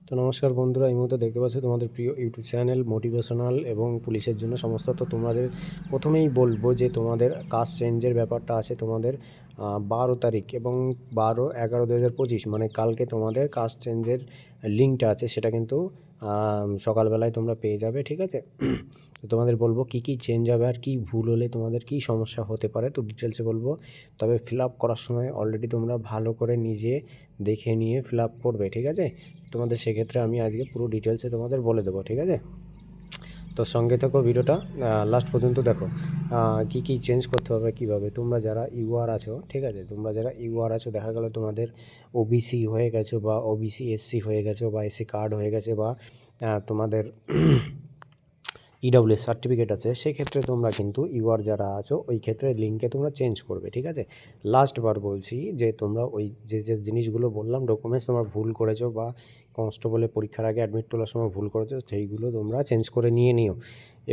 তো নমস্কার বন্ধুরা, এই মুহূর্তে দেখতে পাচ্ছ তোমাদের প্রিয় ইউটিউব চ্যানেল মোটিভেশনাল এবং পুলিশের জন্য সমস্ত। তো তোমাদের প্রথমেই বলবো যে তোমাদের কাস্ট চেঞ্জের ব্যাপারটা আছে তোমাদের 12 তারিখ এবং 12/11/2025, মানে কালকে তোমাদের কাস্ট চেঞ্জের লিঙ্কটা আছে, সেটা কিন্তু সকালবেলায় তোমরা পেয়ে যাবে। ঠিক আছে, তো তোমাদের বলবো কী কী চেঞ্জ হবে আর কী ভুল হলে তোমাদের কী সমস্যা হতে পারে, তো ডিটেলসে বলবো। তবে ফিল আপ করার সময় অলরেডি তোমরা ভালো করে নিজে দেখে নিয়ে ফিল আপ করবে। ঠিক আছে, তোমাদের সেক্ষেত্রে আমি আজকে পুরো ডিটেলসে তোমাদের বলে দেবো। ঠিক আছে, তো সঙ্গে থেকো, ভিডিওটা লাস্ট পর্যন্ত দেখো। কী কী চেঞ্জ করতে হবে, কীভাবে। তোমরা যারা ইউআর আছো, ঠিক আছে, তোমরা যারা ইউআর আছো, দেখা গেলো তোমাদের ওবিসি হয়ে গেছো বা ওবিসি এসসি হয়ে গেছো বা এসসি কার্ড হয়ে গেছে বা তোমাদের ইডব্লিউএস সার্টিফিকেট আছে, সেক্ষেত্রে তোমরা কিন্তু ইউআর যারা আছো ওই ক্ষেত্রে লিঙ্কে তোমরা চেঞ্জ করবে। ঠিক আছে, লাস্টবার বলছি যে তোমরা ওই যে যে জিনিসগুলো বললাম, ডকুমেন্টস তোমরা ভুল করেছো বা কনস্টেবলের পরীক্ষার আগে অ্যাডমিট তোলার সময় ভুল করেছো, সেইগুলো তোমরা চেঞ্জ করে নিয়ে নিও।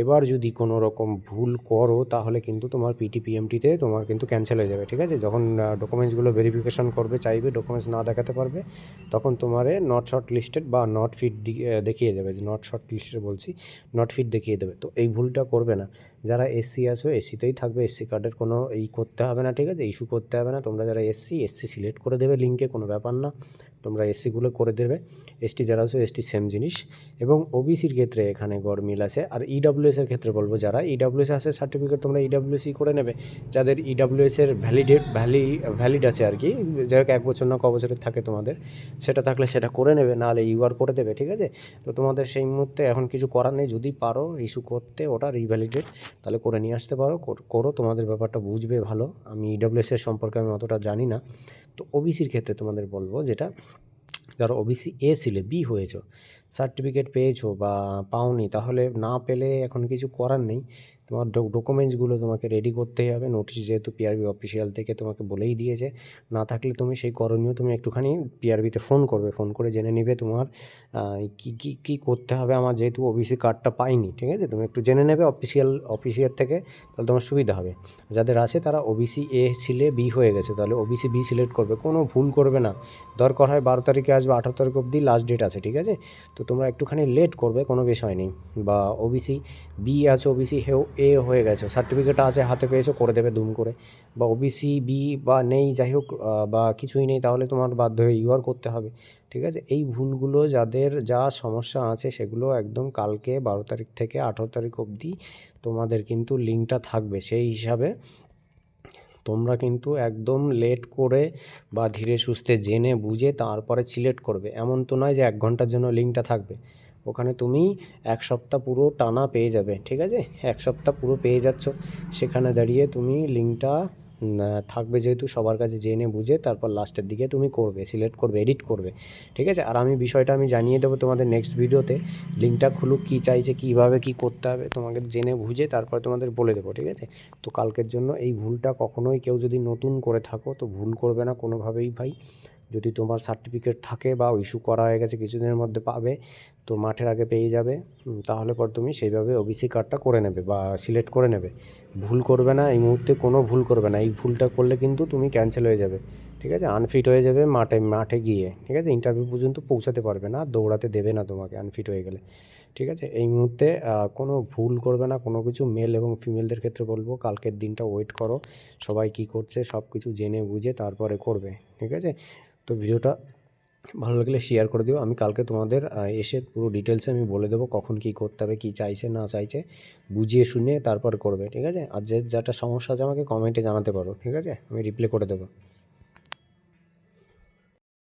এবার যদি কোনো রকম ভুল করো তাহলে কিন্তু তোমার পিটিপিএমটিতে তোমার কিন্তু ক্যান্সেল হয়ে যাবে। ঠিক আছে, যখন ডকুমেন্টসগুলো ভেরিফিকেশান করবে, চাইবে ডকুমেন্টস না দেখাতে পারবে, তখন তোমারে নট শর্ট লিস্টেড বা নট ফিট দেখিয়ে দেবে। যে নট শর্ট লিস্টেড বলছি, নট ফিট দেখিয়ে দেবে। তো এই ভুলটা করবে না। যারা এসসি আছো, এসসিতেই থাকবে, এসসি কার্ডের কোনো করতে হবে না। ঠিক আছে, ইস্যু করতে হবে না। তোমরা যারা এসসি সিলেক্ট করে দেবে লিঙ্কে, কোনো ব্যাপার না, তোমরা এসসিগুলো করে দেবে। এসটি যারা আছো, এসটি সেম জিনিস। এবং ওবিসির ক্ষেত্রে এখানে গড়মিল আছে। আর ইডব্লিউএসের ক্ষেত্রে বলবো, যারা ইডব্লিউএস আছে সার্টিফিকেট, তোমরা ইডব্লিউএসই করে নেবে। যাদের ইডব্লিউএসের ভ্যালিড আছে আর কি, যাই হোক 1 বছর না ক বছরের থাকে তোমাদের, সেটা থাকলে সেটা করে নেবে, নাহলে ইউআর করে দেবে। ঠিক আছে, তো তোমাদের সেই মুহূর্তে এখন কিছু করার নেই। যদি পারো ইস্যু করতে ওটা রিভ্যালিডেট, তাহলে করে নিয়ে আসতে পারো, করো, তোমাদের ব্যাপারটা বুঝবে ভালো। আমি ইডব্লিউএসের সম্পর্কে আমি অতটা জানি না। তো ওবিসির ক্ষেত্রে তোমাদের বলবো, যেটা যারা ওবিসি এ ছিলে, বি হয়েছো, সার্টিফিকেট পেয়েছো বা পাওনি, তাহলে না পেলে এখন কিছু করার নেই। তোমার ডকুমেন্টসগুলো তোমাকে রেডি করতেই হবে। নোটিশ যেহেতু পিআরবি অফিসিয়াল থেকে তোমাকে বলেই দিয়েছে, না থাকলে তুমি সেই করণীয় তুমি একটুখানি পিআরবিতে ফোন করবে, ফোন করে জেনে নেবে তোমার কী কী কী করতে হবে। আমার যেহেতু ওবিসি কার্ডটা পাইনি, ঠিক আছে, তুমি একটু জেনে নেবে অফিসিয়াল থেকে, তাহলে তোমার সুবিধা হবে। যাদের আছে তারা ওবিসি এ ছিলে বি হয়ে গেছে, তাহলে ওবিসি বি সিলেক্ট করবে, কোনো ভুল করবে না। দরকার হয় 12 তারিখে আসবে, 18 তারিখ অবধি লাস্ট ডেট আছে। ঠিক আছে, তো তোমরা একটুখানি লেট করবে, কোনো বিষয় নেই। বা ওবিসি বি আছো, ওবিসি এ হয়ে গেছো, সার্টিফিকেট আছে হাতে পেয়েছো, করে দেবে দুম করে। বা ওবিসি বি বা নেই, যাই হোক, বা কিছুই নেই, তাহলে তোমার বাধ্য হয়ে ইউআর করতে হবে। ঠিক আছে, এই ভুলগুলো যাদের যা সমস্যা আছে সেগুলো একদম কালকে 12 তারিখ থেকে 18 তারিখ অবধি তোমাদের কিন্তু লিঙ্কটা থাকবে। সেই হিসাবে তোমরা কিন্তু একদম লেট করে বা ধীরে সুস্থে জেনে বুঝে তারপরে সিলেক্ট করবে। এমন তো নয় যে 1 ঘন্টার জন্য লিঙ্কটা থাকবে, ওখানে তুমি 1 সপ্তাহ পুরো টানা পেয়ে যাবে। ঠিক আছে, 1 সপ্তাহ পুরো পেয়ে যাচ্ছ, সেখানে দাঁড়িয়ে তুমি লিঙ্কটা থাকবে যেহেতু, সবার কাছে জেনে বুঝে তারপর লাস্টের দিকে তুমি করবে, সিলেক্ট করবে, এডিট করবে। ঠিক আছে, আর আমি বিষয়টা আমি জানিয়ে দেবো তোমাদের নেক্সট ভিডিওতে। লিঙ্কটা খুলুক, কী চাইছে, কীভাবে কী করতে হবে, তোমাকে জেনে বুঝে তারপরে তোমাদের বলে দেবো। ঠিক আছে, তো কালকের জন্য এই ভুলটা কখনোই কেউ যদি নতুন করে থাকো তো ভুল করবে না কোনোভাবেই ভাই। যদি তোমার সার্টিফিকেট থাকে বা ইস্যু করা হয়ে গেছে, কিছুদিনের মধ্যে পাবে, তো মাঠের আগে পেয়ে যাবে। তাহলে পর তুমি সেইভাবে ওবিসি কার্ডটা করে নেবে বা সিলেক্ট করে নেবে। ভুল করবে না, এই মুহূর্তে কোনো ভুল করবে না। এই ভুলটা করলে কিন্তু তুমি ক্যান্সেল হয়ে যাবে। ঠিক আছে, আনফিট হয়ে যাবে মাঠে গিয়ে। ঠিক আছে, ইন্টারভিউ পর্যন্ত পৌঁছাতে পারবে না, দৌড়াতে দেবে না তোমাকে আনফিট হয়ে গেলে। ঠিক আছে, এই মুহূর্তে কোনো ভুল করবে না কোনো কিছু। মেল এবং ফিমেলদের ক্ষেত্রে বলবো কালকের দিনটা ওয়েট করো, সবাই কী করছে সব কিছু জেনে বুঝে তারপরে করবে। ঠিক আছে, তো ভিডিওটা ভালো লাগলে শেয়ার করে দিও। আমি কালকে তোমাদের এসে পুরো ডিটেলসে আমি বলে দেবো কখন কী করতে হবে, কী চাইছে না চাইছে, বুঝিয়ে শুনে তারপর করবে। ঠিক আছে, আর যেটা সমস্যা আছে আমাকে কমেন্টে জানাতে পারো। ঠিক আছে, আমি রিপ্লাই করে দেবো।